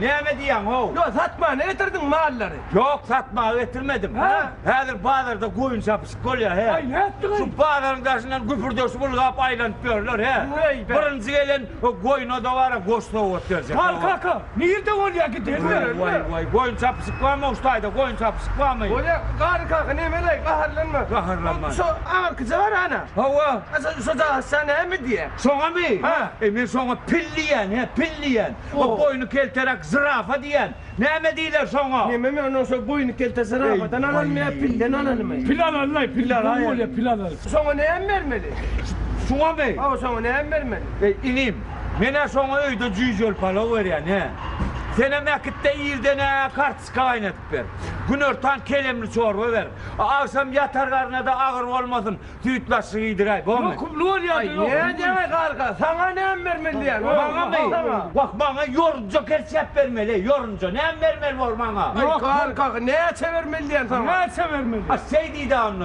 Ne mi diyen o? Yok satma, ne getirdin malları? Yok satma getirmedim. Ha? Hazır bağlarda koyun sapısık ol ya he. Ay ne ettin? Şu bağların karşısından güpürdüyorsun bunu kap aylanıp he. Vay be. Birinci gelen o koyun o da var ya goşta oturuyor. Kalk. Nerede oluyor gidiyor? Vay koyun sapısık var mı ustayda koyun sapısık var mı? Oya kalk ne melek kaharlanma. Kaharlanma. Şu ağır kızı var ana. Hava. Şu hastaneye mi diye? Sonra mı? Ha. Emir sonra pilliyen he pilliyen. O Oh. koyunu kelterek zırafa diyen. Ne mi diyorlar sonra? Ne meme onun şu boyunu keltesine Ey, afadan alalım ya vay. pilden alalım ya. Plan Allah, plan hayır. oluyor, plan Allah. Sonra ne vermeli? Sonra mı? Ama sonra ne vermeli? İnim. Mene sonra öyde cücül pala var ya ne? Sene mekitte iyilde ne kartıs kaynatıp ver. Gün örtan kelemli çorba ver. Akşam yatar karnına da ağır olmasın. Tüyütlaşı iyidir bu mu? Yok, ne oluyor? Ay ne demek kalk? Sana ne vermeli yani? Bana mı? Tamam. Bak bana yorunca kersep vermeli. Yorunca ne vermeli var bana? Ay kalk neye çevirmeli yani sana? Ne severmedi? Ha şey değil de anla.